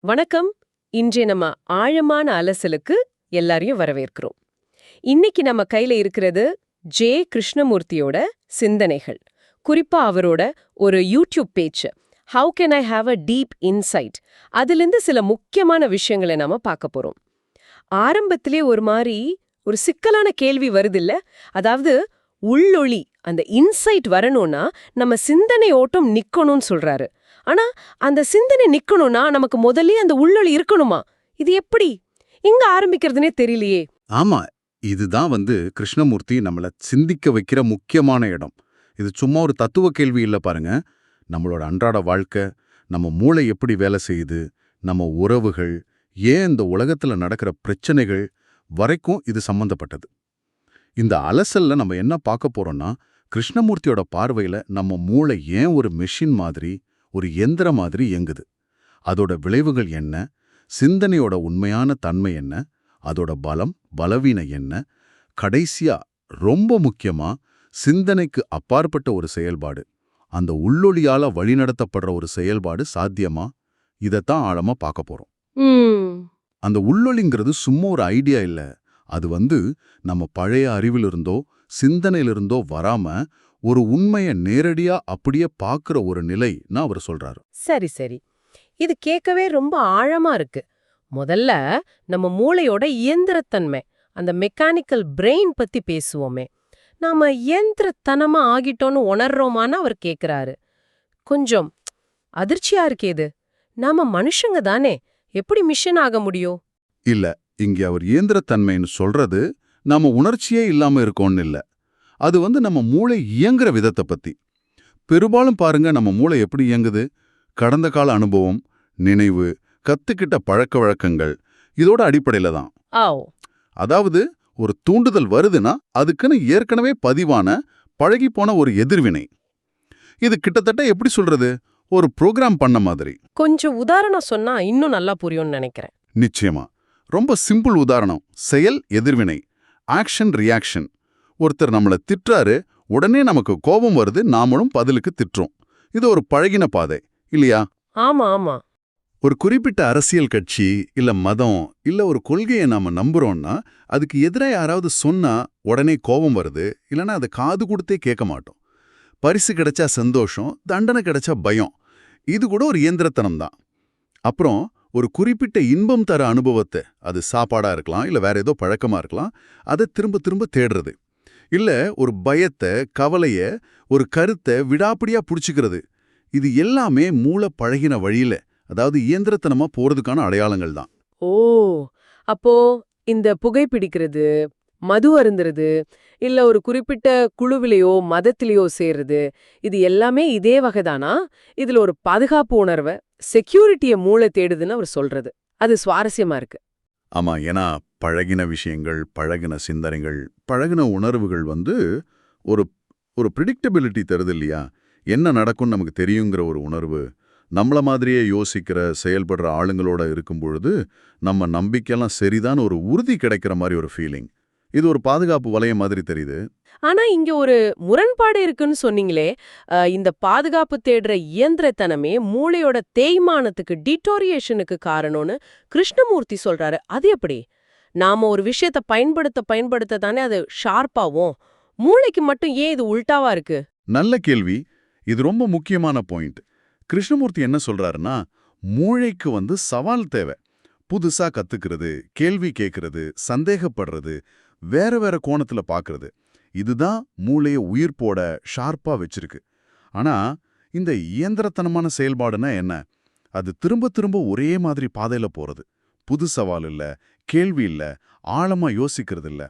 வணக்கம். இன்றைய நம்ம ஆழமான அலசலுக்கு எல்லாரையும் வரவேற்கிறோம். இன்னைக்கு நம்ம கையில இருக்கிறது ஜே. கிருஷ்ணமூர்த்தியோட சிந்தனைகள். குறிப்பா அவரோட ஒரு YouTube page how can I have a deep inside. அதிலிருந்து சில முக்கியமான விஷயங்களை நாம பார்க்க போறோம். ஆரம்பத்திலே ஒரு சிக்கலான கேள்வி வருதில்ல, அதாவது உள்ளொளி அந்த இன்சைட் வரணும்னா நம்ம சிந்தனை ஓட்டம் நிக்கணும்னு சொல்றாரு. ஆனா அந்த சிந்தனை நிக்கணும்னா நமக்கு முதல்ல அந்த உள்ளொளி இருக்கணுமா? இது எப்படி எங்க ஆரம்பிக்கிறதுனே தெரியலையே. ஆமா. இதுதான் கிருஷ்ணமூர்த்தி நம்மள சிந்திக்க வைக்கிற முக்கியமான இடம். இது சும்மா ஒரு தத்துவ கேள்வி இல்ல பாருங்க. நம்மளோட அன்றாட வாழ்க்கை, நம்ம மூளை எப்படி வேலை செய்யுது, நம்ம உறவுகள், ஏன் இந்த உலகத்துல நடக்கிற பிரச்சனைகள் வரைக்கும் இது சம்பந்தப்பட்டது. இந்த அலசல்ல நம்ம என்ன பார்க்க போறோம்னா, கிருஷ்ணமூர்த்தியோட பார்வையில நம்ம மூளை ஏன் ஒரு மெஷின் மாதிரி, ஒரு எந்திர மாதிரி இயங்குது, அதோட விளைவுகள் என்ன, சிந்தனையோட உண்மையான தன்மை என்ன, அதோட பலம் பலவீனம் என்ன, கடைசியா ரொம்ப முக்கியமா சிந்தனைக்கு அப்பாற்பட்ட ஒரு செயல்பாடு, அந்த உள்ளொளியால வழிநடத்தப்படுற ஒரு செயல்பாடு சாத்தியமா, இதைத்தான் ஆழமா பார்க்க போறோம். அந்த உள்ளொளிங்கிறது சும்மா ஒரு ஐடியா இல்ல. அது நம்ம பழைய அறிவிலிருந்தோ சிந்தனையிலிருந்தோ வராம ஒரு உண்மையை நேரடியா அப்படியே பார்க்கிற ஒரு நிலைன்னு அவர் சொல்றாரு. சரி சரி, இது கேட்கவே ரொம்ப ஆழமா இருக்கு. முதல்ல நம்ம மூளையோட இயந்திரத்தன்மை, அந்த மெக்கானிக்கல் பிரெயின் பத்தி பேசுவோமே. நாம இயந்திரத்தனமா ஆகிட்டோன்னு உணர்றோமான்னு அவர் கேக்குறாரு. கொஞ்சம் அதிர்ச்சியா இருக்கேது. நாம மனுஷங்க தானே, எப்படி மிஷன் ஆக முடியும்? இல்ல, இங்க அவர் இயந்திரத்தன்மைன்னு சொல்றது நாம உணர்ச்சியே இல்லாம இருக்கோம்னு இல்ல. அது நம்ம மூளை இயங்குற விதத்தை பத்தி. பெரும்பாலும் பாருங்க, நம்ம மூளை எப்படி இயங்குது? கடந்த கால அனுபவம், நினைவு, கத்துக்கிட்ட பழக்க வழக்கங்கள், இதோட அடிப்படையில தான். அதாவது ஒரு தூண்டுதல் வருதுன்னா அதுக்குன்னு ஏற்கனவே பதிவான பழகிப்போன ஒரு எதிர்வினை. இது கிட்டத்தட்ட எப்படி சொல்றது, ஒரு ப்ரோக்ராம் பண்ண மாதிரி. கொஞ்சம் உதாரணம் சொன்னா இன்னும் நல்லா புரியும்னு நினைக்கிறேன். நிச்சயமா. ரொம்ப சிம்பிள் உதாரணம், செயல் எதிர்வினை, ஆக்ஷன் ரியாக்ஷன். ஒருத்தர் நம்மளை திட்டுறாரு, உடனே நமக்கு கோபம் வருது, நாமளும் பதிலுக்கு திட்டுறோம். இது ஒரு பழகின பாதை இல்லையா? ஆமா ஆமா. ஒரு குறிப்பிட்ட அரசியல் கட்சி இல்ல மதம் இல்ல ஒரு கொள்கையை நாம நம்புறோம்னா அதுக்கு எதிராக யாராவது சொன்னா உடனே கோபம் வருது, இல்லைன்னா அதை காது கொடுத்தே கேட்க மாட்டோம். பரிசு கிடைச்சா சந்தோஷம், தண்டனை கிடைச்சா பயம். இது கூட ஒரு இயந்திரத்தனம் தான். அப்புறம் ஒரு குறிப்பிட்ட இன்பம் தர அனுபவத்தை, அது சாப்பாடா இருக்கலாம் இல்ல வேற ஏதோ பழக்கமா இருக்கலாம், அதை திரும்ப திரும்ப தேடுறது. இல்ல ஒரு பயத்தை, கவலைய, ஒரு கருத்தை விடாப்பிடியா புடிச்சுக்கிறது. இது எல்லாமே மூளை பழகின வழியில, அதாவது இயந்திரத்தனமா போறதுக்கான அடையாளங்கள் தான். ஓ, அப்போ இந்த புகைப்பிடிக்கிறது, மது அருந்துறது, இல்ல ஒரு குறிப்பிட்ட குழுவிலையோ மதத்திலேயோ சேர்றது, இது எல்லாமே இதே வகைதானா? இதுல ஒரு பாதுகாப்பு உணர்வை, செக்யூரிட்டிய மூளை தேடுதுன்னு அவர் சொல்றது, அது சுவாரஸ்யமா இருக்கு. ஆமா, ஏன்னா பழகின விஷயங்கள், பழகின சிந்தனைகள், பழகின உணர்வுகள் ஒரு ஒரு ப்ரிடிக்டபிலிட்டி தருது இல்லையா? என்ன நடக்கும்னு நமக்கு தெரியுங்கிற ஒரு உணர்வு. நம்மள மாதிரியே யோசிக்கிற, செயல்படுற ஆளுங்களோட இருக்கும் பொழுது நம்ம நம்பிக்கையெல்லாம் சரிதான் ஒரு உறுதி கிடைக்கிற மாதிரி ஒரு ஃபீலிங். இது ஒரு பாதுகாப்பு வளையம் மாதிரி தெரியுது. ஆனா இங்க ஒரு முரண்பாடு இருக்குன்னு சொன்னீங்களே. இந்த பாதுகாப்பு தேடுற இயந்திரத்தனமே மூளையோட தேய்மானத்துக்கு, டிட்டோரியேஷனுக்கு காரணம்னு கிருஷ்ணமூர்த்தி சொல்றாரு. அது எப்படி? நாம ஒரு விஷயத்த பயன்படுத்த தானே அது ஷார்ப்பாவும். மூளைக்கு மட்டும் ஏன் இது உல்டாவா இருக்கு? நல்ல கேள்வி. இது ரொம்ப முக்கியமான பாயிண்ட். கிருஷ்ணமூர்த்தி என்ன சொல்றாருன்னா, மூளைக்கு சவால் தேவை. புதுசா கத்துக்கிறது, கேள்வி கேட்கறது, சந்தேகப்படுறது, வேற வேற கோணத்துல பார்க்கறது. இதுதான் மூளைய உயிர்ப்போட ஷார்ப்பா வச்சிருக்கு. ஆனா இந்த இயந்திரத்தனமான செயல்பாடுனா என்ன? அது திரும்ப திரும்ப ஒரே மாதிரி பாதையில போறது. புது சவால் இல்ல, கேள்வி இல்ல, ஆழமா யோசிக்கிறது இல்ல.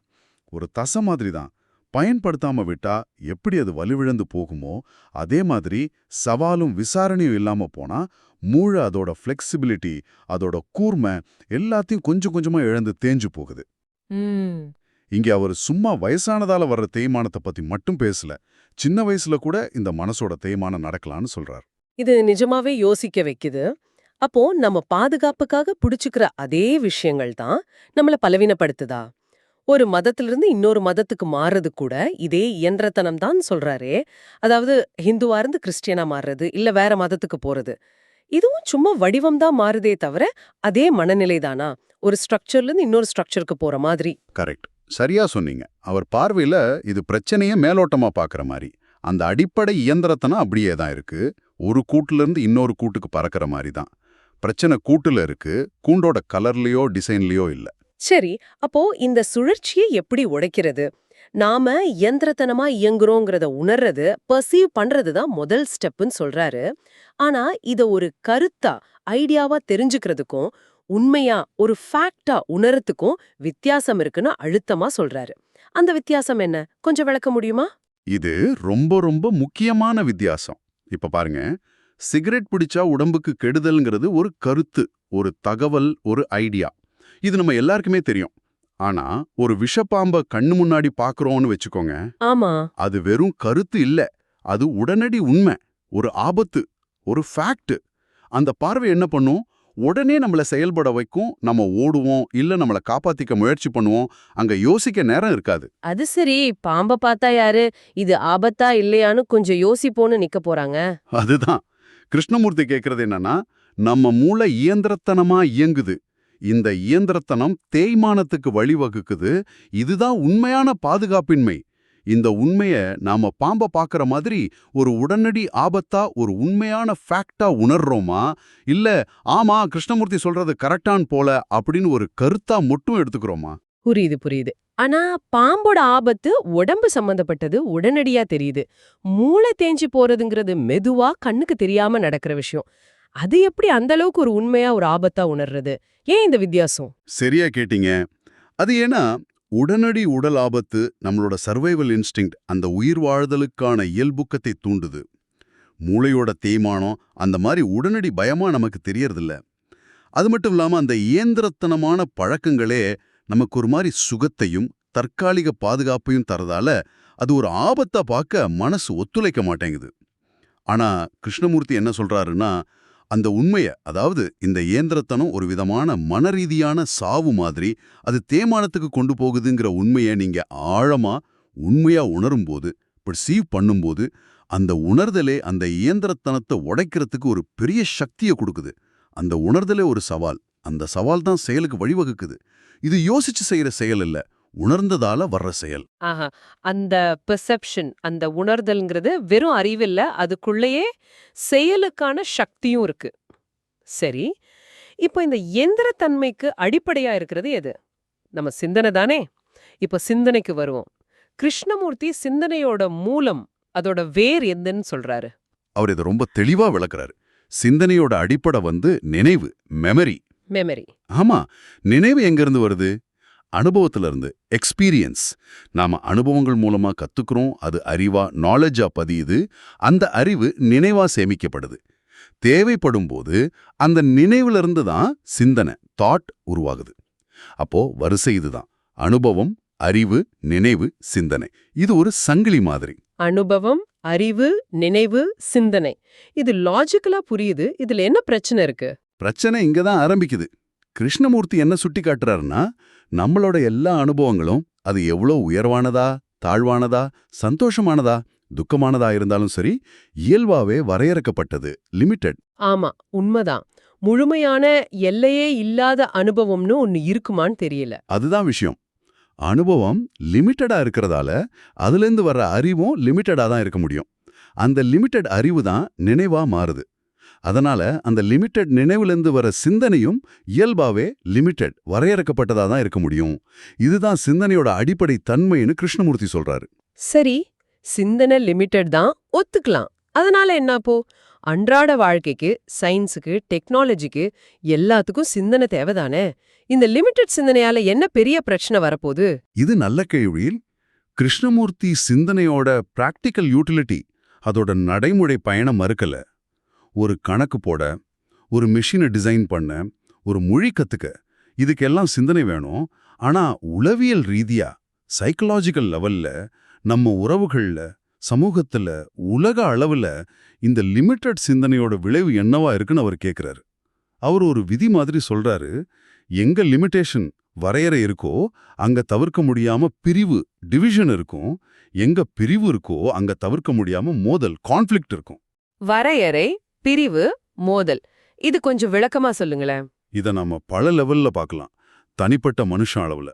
ஒரு தசை மாதிரி தான். பயன்படுத்தாம விட்டா எப்படி அது வலுவிழந்து போகுமோ அதே மாதிரி சவாலும் விசாரணையும் இல்லாம போனா மூளை அதோட ஃப்ளெக்சிபிலிட்டி, அதோட கூர்மை எல்லாத்தையும் கொஞ்சம் கொஞ்சமா இழந்து தேஞ்சு போகுது. இங்க அவர் சும்மா வயசானதால வர்ற தேய்மானத்தை பத்தி மட்டும் பேசல. சின்ன வயசுல கூட இந்த மனசோட தேய்மானம் நடக்கலான்னு சொல்றார். இது நிஜமாவே யோசிக்க வைக்குது. அப்போ நம்ம பாதுகாப்புக்காக புடிச்சுக்கிற அதே விஷயங்கள் தான் நம்மள பலவீனப்படுத்துதா? ஒரு மதத்திலிருந்து இன்னொரு மதத்துக்கு மாறுறது கூட இதே இயந்திரத்தனம் தான் சொல்றாரே. அதாவது ஹிந்துவா இருந்து கிறிஸ்டியனா மாறுறது, இல்ல வேற மதத்துக்கு போறது. இதுவும் சும்மா வடிவம் தான் மாறுதே தவிர அதே மனநிலை தானா? ஒரு ஸ்ட்ரக்சர்ல இருந்து இன்னொரு ஸ்ட்ரக்சருக்கு போற மாதிரி. கரெக்ட். சரியா சொன்னீங்க. அவர் பார்வையில இது பிரச்சனையே மேலோட்டமா பார்க்குற மாதிரி. அந்த அடிப்படை இயந்திரத்தனம் அப்படியே தான் இருக்கு. ஒரு கூட்டுல இருந்து இன்னொரு கூட்டுக்கு பறக்கிற மாதிரி தான். பிரச்சனை கூட்டுல இருக்கு, கூண்டோட கலர்லயோ டிசைன்லயோ இல்ல. சரி, அப்போ இந்த சுழற்சியை எப்படி உடைக்கிறது? நாம இயந்திரத்தனமா இயங்குறோங்கிறத உணர்றது, பர்சீவ் பண்றது தான் முதல் ஸ்டெப்னு சொல்றாரு. ஆனா இத ஒரு கருத்தா, ஐடியாவா தெரிஞ்சுக்கிறதுக்கும், உண்மையா ஒரு ஃபேக்டா உணரத்துக்கும் வித்தியாசம் இருக்குன்னு அழுத்தமா சொல்றாரு. அந்த வித்தியாசம் என்ன? கொஞ்சம் விளக்க முடியுமா? இது ரொம்ப ரொம்ப முக்கியமான வித்தியாசம். இப்ப பாருங்க, சிகரெட் பிடிச்சா உடம்புக்கு கெடுதல்ங்கிறது ஒரு கருத்து, ஒரு தகவல், ஒரு ஐடியா. இது நம்ம எல்லாருக்குமே தெரியும். ஆனா ஒரு விஷப்பாம்ப கண்ணு முன்னாடி பாக்குறோம்னு வச்சுக்கோங்க, ஆமா. அது வெறும் கருத்து இல்ல, அது உடனடி உண்மை, ஒரு ஆபத்து, ஒரு ஃபேக்ட். அந்த பார்வை என்ன பண்ணும்? உடனே நம்மள செயல்பட வைக்கும். நம்ம ஓடுவோம், இல்ல நம்மள காப்பாத்திக்க முயற்சி பண்ணுவோம். அங்க யோசிக்க நேரம் இருக்காது. அது சரி, பாம்ப பார்த்தா யாரு இது ஆபத்தா இல்லையான்னு கொஞ்சம் யோசிப்போன்னு நிக்க போறாங்க. அதுதான் கிருஷ்ணமூர்த்தி கேக்குறது என்னன்னா, நம்ம மூளை இயந்திரத்தனமா இயங்குது. இந்த இயந்திரத்தனம் தேய்மானத்துக்கு வழிவகுக்குது. இதுதான் உண்மையான பாதுகாப்பின்மை. இந்த உண்மைய நாம பாம்ப பாக்குற மாதிரி ஒரு உடனடி ஆபத்தா, ஒரு உண்மையான ஃபேக்டா உணர்றோமா, இல்ல ஆமா கிருஷ்ணமூர்த்தி சொல்றது கரெக்டான் போல அப்படின்னு ஒரு கருத்தா மட்டும் எடுத்துக்கிறோமா? புரியுது, புரியுது. ஆனா பாம்போட ஆபத்து உடம்பு சம்பந்தப்பட்டது, உடனடியா தெரியுது. மூளை தேஞ்சு போறதுங்கிறது மெதுவா கண்ணுக்கு தெரியாம நடக்கிற விஷயம். அது எப்படி அந்த அளவுக்கு ஒரு உண்மையா ஒரு ஆபத்தா உணர்றது? ஏன் இந்த வித்தியாசம்? சரியா கேட்டீங்க. அது ஏன்னா உடனடி உடல் ஆபத்து நம்மளோட சர்வைவல் இன்ஸ்டிங்க்ட், அந்த உயிர் வாழ்தலுக்கான இயல்புக்கத்தை தூண்டுது. மூளையோட தேய்மானம் அந்த மாதிரி உடனடி பயமா நமக்கு தெரியறதில்ல. அது மட்டும் இல்லாம அந்த இயந்திரத்தனமான பழக்கங்களே நமக்கு ஒரு மாதிரி சுகத்தையும் தற்காலிக பாதுகாப்பையும் தரதால அது ஒரு ஆபத்தா பார்க்க மனசு ஒத்துழைக்க மாட்டேங்குது. ஆனா கிருஷ்ணமூர்த்தி என்ன சொல்றாருன்னா, அந்த உண்மைய, அதாவது இந்த இயந்திரத்தனம் ஒரு விதமான மனரீதியான சாவு மாதிரி, அது தேய்மானத்துக்கு கொண்டு போகுதுங்கிற உண்மைய நீங்க ஆழமா உண்மையா உணரும்போது, பர்சீவ் பண்ணும்போது, அந்த உணர்தலே அந்த இயந்திரத்தனத்தை உடைக்கிறதுக்கு ஒரு பெரிய சக்தியை கொடுக்குது. அந்த உணர்தலே ஒரு சவால். அந்த சவால் தான் செயலுக்கு வழிவகுக்குது. இது யோசிச்சு செய்யற செயல் இல்ல, உணர்ந்ததால வர்ற செயல். ஆஹா. அந்த பெர்செப்ஷன், அந்த உணர்தல்ங்கிறது வெறும் அறிவில்ல, அதுக்குள்ளேயே செயலுக்கான சக்தியும் இருக்கு. சரி, இப்போ இந்த எந்திரத்தன்மைக்கு அடிப்படையா இருக்கிறது எது? நம்ம சிந்தனை தானே? இப்போ சிந்தனைக்கு வருவோம். கிருஷ்ணமூர்த்தி சிந்தனையோட மூலம், அதோட வேர் எதுன்னு சொல்றாரு? அவர் இதை ரொம்ப தெளிவா விளக்குறாரு. சிந்தனையோட அடிப்படை நினைவு, மெமரி. மெமரி. ஆமா, நினைவு எங்கிருந்து வருது? அனுபவத்துல இருந்து, எக்ஸ்பீரியன்ஸ். நாம அனுபவங்கள் மூலமா கத்துக்கிறோம், அது அறிவா, நாலேஜா பதியுது. அந்த அறிவு நினைவா சேமிக்கப்படுது. தேவைப்படும் போது அந்த நினைவுல இருந்து தான் சிந்தனை, தாட் உருவாகுது. அப்போ வரிசை இதுதான்: அனுபவம், அறிவு, நினைவு, சிந்தனை. இது ஒரு சங்கிலி மாதிரி. அனுபவம், அறிவு, நினைவு, சிந்தனை. இது லாஜிக்கலா புரியுது. இதுல என்ன பிரச்சனை இருக்கு? பிரச்சனை இங்க தான் ஆரம்பிக்குது. கிருஷ்ணமூர்த்தி என்ன சுட்டி காட்டுறாருன்னா, நம்மளோட எல்லா அனுபவங்களும் அது எவ்வளோ உயர்வானதா, தாழ்வானதா, சந்தோஷமானதா, துக்கமானதா இருந்தாலும் சரி, இயல்பாவே வரையறுக்கப்பட்டது, லிமிட்டெட். ஆமா, உண்மைதான். முழுமையான எல்லையே இல்லாத அனுபவம்னு ஒன்னு இருக்குமான்னு தெரியல. அதுதான் விஷயம். அனுபவம் லிமிட்டடா இருக்கிறதால அதுலேருந்து வர்ற அறிவும் லிமிட்டடா தான் இருக்க முடியும். அந்த லிமிட்டட் அறிவு தான் நினைவா மாறுது. அதனால அந்த லிமிட்டட் நினைவுலேருந்து வர சிந்தனையும் இயல்பாவே லிமிட்டட், வரையறுக்கப்பட்டதா தான் இருக்க முடியும். இதுதான் சிந்தனையோட அடிப்படை தன்மைன்னு கிருஷ்ணமூர்த்தி சொல்றாரு. சரி, சிந்தனை லிமிட்டட் தான், ஒத்துக்கலாம். அதனால என்ன அப்போ? அன்றாட வாழ்க்கைக்கு, சயின்ஸுக்கு, டெக்னாலஜிக்கு எல்லாத்துக்கும் சிந்தனை தேவைதானே? இந்த லிமிட்டட் சிந்தனையால என்ன பெரிய பிரச்சனை வரப்போகுது? இது நல்ல கேள்வியில் கிருஷ்ணமூர்த்தி சிந்தனையோட பிராக்டிக்கல் யூட்டிலிட்டி, அதோட நடைமுறை பயணம் மறுக்கல. ஒரு கணக்கு போட, ஒரு மிஷினை டிசைன் பண்ண, ஒரு மொழி கத்துக்க, இதுக்கெல்லாம் சிந்தனை வேணும். ஆனா உளவியல் ரீதியா, சைக்கலாஜிக்கல் லெவல்ல, நம்ம உறவுகள்ல, சமூகத்துல, உலக அளவுல இந்த லிமிட்டட் சிந்தனையோட விளைவு என்னவா இருக்குன்னு அவர் கேட்கிறாரு. அவர் ஒரு விதி மாதிரி சொல்றாரு: எங்க லிமிட்டேஷன், வரையறை இருக்கோ அங்க தவிர்க்க முடியாம பிரிவு, டிவிஷன் இருக்கும். எங்க பிரிவு இருக்கோ அங்க தவிர்க்க முடியாம மோதல், கான்ஃப்ளிக்ட் இருக்கும். வரையறை, பிரிவு, மோதல். இது கொஞ்சம் விளக்கமா சொல்லுங்களேன். இத நாம பல லெவல்ல பார்க்கலாம். தனிப்பட்ட மனுஷ அளவுல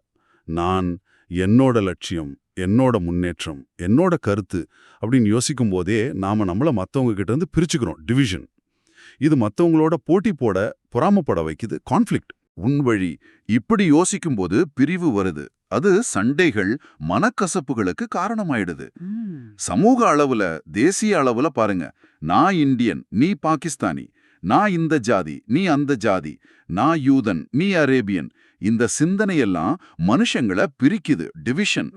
நான், என்னோட லட்சியம், என்னோட முன்னேற்றம், என்னோட கருத்து அப்படின்னு யோசிக்கும் போதே நாம நம்மள மத்தவங்க கிட்ட இருந்து பிரிச்சுக்கிறோம். டிவிஷன். இது மத்தவங்களோட போட்டி போட, பொறாமப்பட வைக்குது. கான்ஃப்ளிக்ட். உன்வழி இப்படி யோசிக்கும்போது பிரிவு வருது. அது சண்டைகள், மனக்கசப்புகளுக்கு காரணமாயிடுது. சமூக அளவுல, தேசிய அளவுல பாருங்க. நான் இந்தியன், நீ பாகிஸ்தானி. நான் இந்த ஜாதி, நீ அந்த ஜாதி. நான் யூதன், நீ அரேபியன். இந்த சிந்தனையெல்லாம் மனுஷங்களை பிரிக்குது. டிவிஷன்.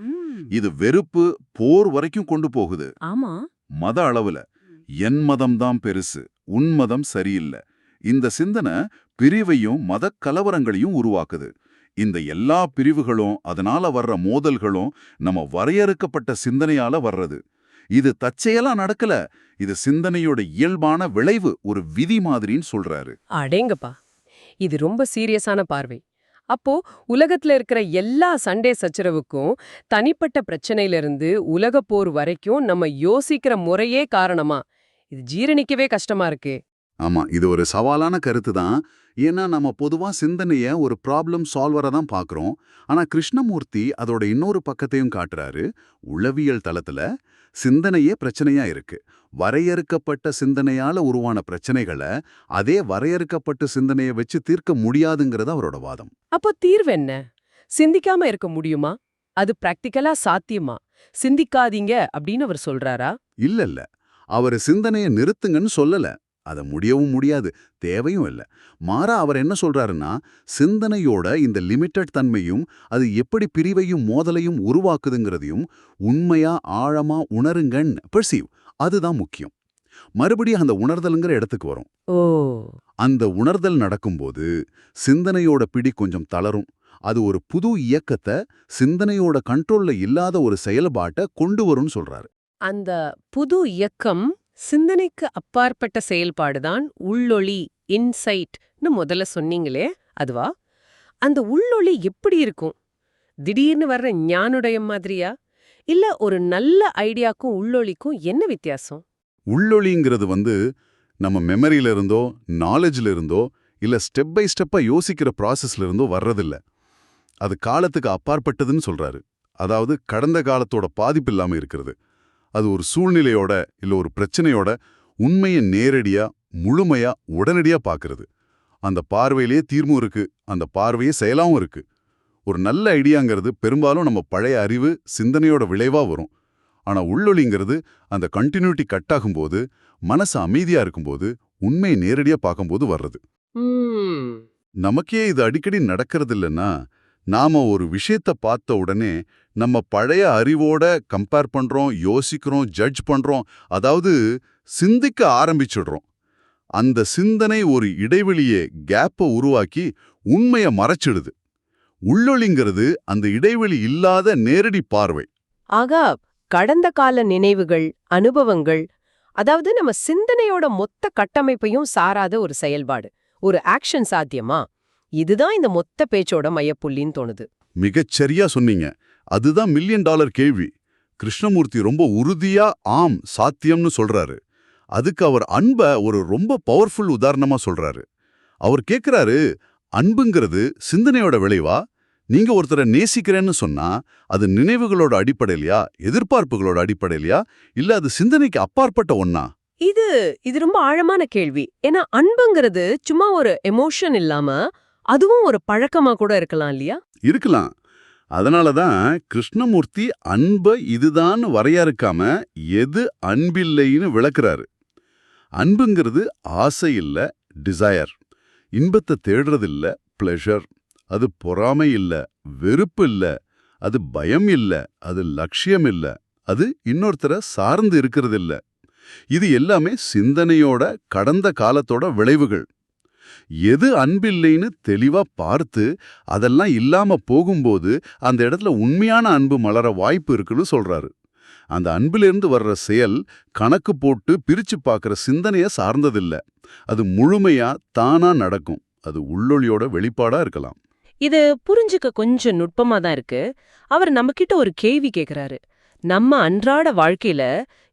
இது வெறுப்பு, போர் வரைக்கும் கொண்டு போகுது. ஆமா. மத அளவுல என் மதம்தான் பெருசு, உன் மதம் சரியில்லை. இந்த சிந்தனை பிரிவையும் மத கலவரங்களையும் உருவாக்குது. இந்த எல்லா பிரிவுகளும், அதனால வர்ற மோதல்களும் நம்ம வரையறுக்கப்பட்ட சிந்தனையால வர்றது. இது தற்செயலா நடக்கல. இது சிந்தனையோட இயல்பான விளைவு, ஒரு விதி மாதிரின்னு சொல்றாரு. அடேங்கப்பா, இது ரொம்ப சீரியஸான பார்வை. அப்போ உலகத்துல இருக்கிற எல்லா சண்டே சச்சரவுக்கும், தனிப்பட்ட பிரச்சனையிலிருந்து உலகப் போர் வரைக்கும் நம்ம யோசிக்கிற முறையே காரணமா? இது ஜீரணிக்கவே கஷ்டமா இருக்கே. ஆமா, இது ஒரு சவாலான கருத்து தான். ஏன்னா நம்ம பொதுவா சிந்தனைய ஒரு ப்ராப்ளம் சால்வரா தான் பார்க்கறோம். ஆனா கிருஷ்ணமூர்த்தி அதோட இன்னொரு பக்கத்தையும் காட்டுறாரு. உளவியல் தளத்துல சிந்தனையே பிரச்சனையா இருக்கு. வரையறுக்கப்பட்ட சிந்தனையால உருவான பிரச்சனைகளை அதே வரையறுக்கப்பட்ட சிந்தனையை வச்சு தீர்க்க முடியாதுங்கிறது அவரோட வாதம். அப்போ தீர்வு என்ன? சிந்திக்காம இருக்க முடியுமா? அது பிராக்டிக்கலா சாத்தியமா? சிந்திக்காதீங்க அப்படின்னு அவர் சொல்றாரா? இல்ல. அவர் சிந்தனையை நிறுத்துங்கன்னு சொல்லல. அத முடியவும் முடியாது, தேவையும் இல்ல. மாறா அவர் என்ன சொல்றாருன்னா, சிந்தனையோட இந்த லிமிட்டட் தன்மையும் அது எப்படி பிரிவையும் மோதலையும் உருவாக்குதுங்கிறதையும் உண்மையா ஆழமா உணருங்கன்னு பெர்சீவ், அதுதான் முக்கியம். மறுபடியும் அந்த உணர்தல்ங்கிற இடத்துக்கு வரும். ஓ. அந்த உணர்தல் நடக்கும்போது சிந்தனையோட பிடி கொஞ்சம் தளரும். அது ஒரு புது இயக்கத்தை, சிந்தனையோட கண்ட்ரோல்ல இல்லாத ஒரு செயல்பாட்டை கொண்டு வரும்னு சொல்றாரு. அந்த புது இயக்கம், சிந்தனைக்கு அப்பாற்பட்ட செயல்பாடுதான் உள்ளொளி, இன்சைட்னு முதல்ல சொன்னீங்களே, அதுவா? அந்த உள்ளொளி எப்படி இருக்கும்? திடீர்னு வர்ற ஞானோதயம் மாதிரியா? இல்ல ஒரு நல்ல ஐடியாக்கும் உள்ளொளிக்கும் என்ன வித்தியாசம்? உள்ளொளிங்கிறது நம்ம மெமரியில இருந்தோ, நாலேஜ்ல இருந்தோ, இல்ல ஸ்டெப் பை ஸ்டெப்பா யோசிக்கிற ப்ராசஸ்ல இருந்தோ வர்றதில்ல. அது காலத்துக்கு அப்பாற்பட்டதுன்னு சொல்றாரு. அதாவது கடந்த காலத்தோட பாதிப்பு இல்லாம இருக்கிறது. அது ஒரு சூழ்நிலையோட, இல்ல ஒரு பிரச்சனையோட உண்மையை நேரடியா, முழுமையா, உடனடியா பார்க்கறது. அந்த பார்வையிலேயே தீர்வும் இருக்கு, அந்த பார்வையே செயலாவும் இருக்கு. ஒரு நல்ல ஐடியாங்கிறது பெரும்பாலும் நம்ம பழைய அறிவு, சிந்தனையோட விளைவா வரும். ஆனா உள்ளொளிங்கிறது அந்த கண்டினியூட்டி கட் ஆகும்போது, மனசு அமைதியா இருக்கும்போது, உண்மையை நேரடியா பார்க்கும்போது வர்றது. நமக்கே இது அடிக்கடி நடக்கிறது இல்லைன்னா, நாம ஒரு விஷயத்த பார்த்த உடனே நம்ம பழைய அறிவோட கம்பேர் பண்றோம், யோசிக்கிறோம், ஜட்ஜ் பண்றோம், அதாவது சிந்திக்க ஆரம்பிச்சிடுறோம். அந்த சிந்தனை ஒரு இடைவெளியை, கேப்பை உருவாக்கி உண்மையை மறைச்சிடுது. உள்ளொளிங்கிறது அந்த இடைவெளி இல்லாத நேரடி பார்வை. ஆகா, கடந்த கால நினைவுகள், அனுபவங்கள், அதாவது நம்ம சிந்தனையோட மொத்த கட்டமைப்பையும் சாராத ஒரு செயல்பாடு, ஒரு ஆக்ஷன் சாத்தியமா? இதுதான் இந்த மொத்த பேச்சோட மையப்புள்ளின்னு தோணுது. மிகச்சரியா சொன்னீங்க. அதுதான் $1 மில்லியன் கேள்வி. கிருஷ்ணமூர்த்தி ரொம்ப உறுதியா ஆம் சாத்தியம்னு சொல்றாரு. அதுக்கு அவர் அன்ப ஒரு ரொம்ப பவர்ஃபுல் உதாரணமா சொல்றாரு. அவர் கேக்குறாரு, அன்புங்கிறது சிந்தனையோட விளைவா? நீங்க ஒருத்தரை நேசிக்கிறேன்னு சொன்னா அது நினைவுகளோட அடிப்படையிலையா, எதிர்பார்ப்புகளோட அடிப்படையிலையா, இல்ல அது சிந்தனைக்கு அப்பாற்பட்ட ஒண்ணா? இது ரொம்ப ஆழமான கேள்வி. ஏன்னா அன்புங்கிறது சும்மா ஒரு எமோஷன் இல்லாம அதுவும் ஒரு பழக்கமா கூட இருக்கலாம் இல்லையா? இருக்கலாம். அதனால தான் கிருஷ்ணமூர்த்தி அன்ப இதுதான் வரையறுக்காம எது அன்பில்லைன்னு விளக்குறாரு. அன்புங்கிறது ஆசை இல்ல, டிசையர். இன்பத்தை தேடுறதில்ல, பிளஷர். அது பொறாமை இல்ல, வெறுப்பு இல்ல, அது பயம் இல்ல, அது லட்சியம் இல்ல, அது இன்னொருத்தரை சார்ந்து இருக்கிறதில்ல. இது எல்லாமே சிந்தனையோட கடந்த காலத்தோட விளைவுகள். எது அன்பில்லைன்னு தெளிவா பார்த்து அதெல்லாம் இல்லாம போகும்போது அந்த இடத்துல உண்மையான அன்பு மலர வாய்ப்பு இருக்குன்னு சொல்றாரு. அந்த அன்பிலிருந்து வர்ற செயல் கணக்கு போட்டு பிரிச்சு பார்க்கிற சிந்தனைய சார்ந்ததில்ல. அது முழுமையா தானா நடக்கும். அது உள்ளொளியோட வெளிப்பாடா இருக்கலாம். இது புரிஞ்சுக்க கொஞ்சம் நுட்பமா தான் இருக்கு. அவர் நம்மகிட்ட ஒரு கேள்வி கேக்குறாரு. நம்ம அன்றாட வாழ்க்கையில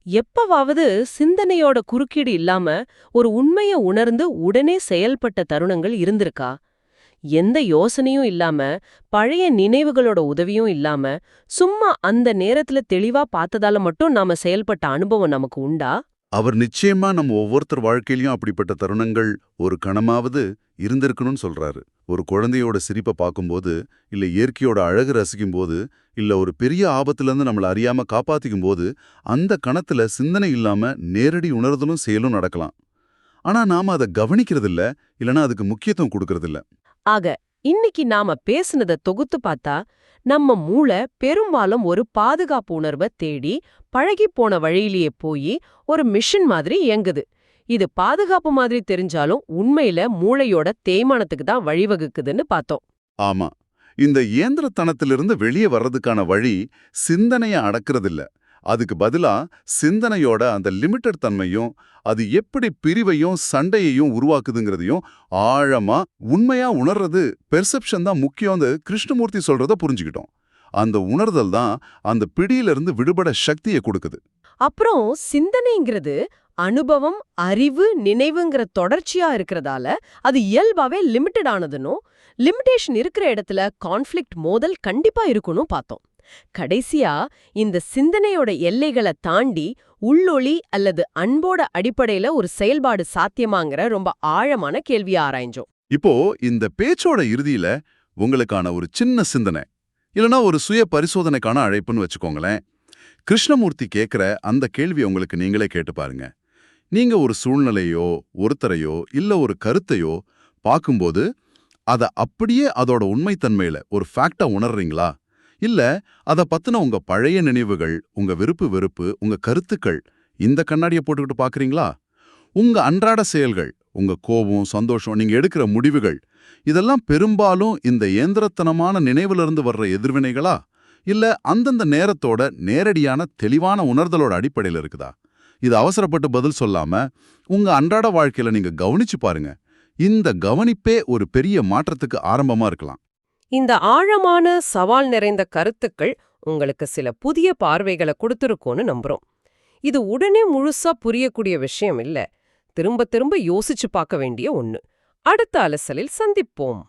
எப்பவாவது சிந்தனையோட குறுக்கீடு இல்லாம ஒரு உண்மைய உணர்ந்து உடனே செயல்பட்ட தருணங்கள் இருந்திருக்கா? எந்த யோசனையும் இல்லாம, பழைய நினைவுகளோட உதவியும் இல்லாம, சும்மா அந்த நேரத்துல தெளிவா பார்த்ததால மட்டும் நாம செயல்பட்ட அனுபவம் நமக்கு உண்டா? அவர் நிச்சயமா நம்ம ஒவ்வொருத்தர் வாழ்க்கையிலயும் அப்படிப்பட்ட தருணங்கள் ஒரு கணமாவது இருந்திருக்கணும்னு சொல்றாரு. ஒரு குழந்தையோட சிரிப்பை பார்க்கும்போது, இல்ல இயற்கையோட அழகு ரசிக்கும் போது, இல்ல ஒரு பெரிய ஆபத்திலிருந்து நம்மள அறியாம காப்பாத்திக்கும் போது, அந்த கணத்துல சிந்தனை இல்லாம நேரடி உணர்தலும் செயலும் நடக்கலாம். ஆனா நாம அதை கவனிக்கிறதில்ல, இல்லனா அதுக்கு முக்கியத்துவம் கொடுக்கறதில்ல. ஆக, இன்னைக்கு நாம பேசுனத தொகுத்து பார்த்தா, நம்ம மூளை பெரும்பாலும் ஒரு பாதுகாப்பு உணர்வ தேடி, பழகிப் போன வழியிலேயே போய் ஒரு மிஷின் மாதிரி இயங்குது. இது பாதுகாப்பு மாதிரி தெரிஞ்சாலும் உண்மையில மூளையோட தேய்மானத்துக்கு தான் வழிவகுக்குதுன்னு பார்த்தோம். ஆமா, இந்த இயந்திரத்தனத்திலிருந்து வெளியே வர்றதுக்கான வழி சிந்தனைய அடக்கிறதில்ல. அதுக்கு பதிலா சிந்தனையோட அந்த லிமிட்டட் தன்மையும், அது எப்படி பிரிவையும் சண்டையையும் உருவாக்குதுங்கிறதையும் ஆழமா உண்மையா உணர்றது பெர்செப்ஷன் தான் முக்கியம்னு கிருஷ்ணமூர்த்தி சொல்றத புரிஞ்சுக்கிட்டோம். அந்த உணர்தல் தான் அந்த பிடியிலிருந்து விடுபட சக்தியை கொடுக்குது. அப்புறம் சிந்தனைங்கிறது அனுபவம், அறிவு, நினைவுங்கிற தொடர்ச்சியா இருக்கிறதால அது இயல்பாவே லிமிட்டட் ஆனதுன்னும், லிமிட்டேஷன் இருக்கிற இடத்துல கான்ஃப்ளிக்ட் மோதல் கண்டிப்பா இருக்குன்னு பார்த்தோம். கடைசியா இந்த சிந்தனையோட எல்லைகளை தாண்டி உள்ளொளி அல்லது அன்போட அடிப்படையில ஒரு செயல்பாடு சாத்தியமாங்கிற ரொம்ப ஆழமான கேள்வியை ஆராய்ஞ்சோம். இப்போ இந்த பேச்சோட இறுதியில உங்களுக்கான ஒரு சின்ன சிந்தனை, இல்லனா ஒரு சுய பரிசோதனைக்கான அழைப்புன்னு வச்சுக்கோங்களேன். கிருஷ்ணமூர்த்தி கேட்கிற அந்த கேள்வி உங்களுக்கு நீங்களே கேட்டு பாருங்க. நீங்க ஒரு சூழ்நிலையோ, ஒருத்தரையோ, இல்ல ஒரு கருத்தையோ பார்க்கும்போது அத அப்படியே அதோட உண்மைத்தன்மையில ஒரு ஃபேக்டா உணர்றீங்களா? இல்ல அத பத்தின உங்க பழைய நினைவுகள், உங்க விருப்பு வெறுப்பு, உங்க கருத்துக்கள் இந்த கண்ணாடிய போட்டுக்கிட்டு பார்க்கறீங்களா? உங்க அன்றாட செயல்கள், உங்க கோபம், சந்தோஷம், நீங்க எடுக்கிற முடிவுகள் இதெல்லாம் பெரும்பாலும் இந்த இயந்திரத்தனமான நினைவிலிருந்து வர்ற எதிர்வினைகளா? இல்ல அந்தந்த நேரத்தோட நேரடியான தெளிவான உணர்தலோட அடிப்படையில் இருக்குதா? இது அவசரப்பட்டு பதில் சொல்லாம உங்க அன்றாட வாழ்க்கையில நீங்க கவனிச்சு பாருங்க. இந்த கவனிப்பே ஒரு பெரிய மாற்றத்துக்கு ஆரம்பமா இருக்கலாம். இந்த ஆழமான சவால் நிறைந்த கருத்துக்கள் உங்களுக்கு சில புதிய பார்வைகளை கொடுத்துருக்கோன்னு நம்புறோம். இது உடனே முழுசா புரியக்கூடிய விஷயம் இல்ல. திரும்ப திரும்ப யோசிச்சு பார்க்க வேண்டிய ஒண்ணு. அடுத்த அலசலில் சந்திப்போம்.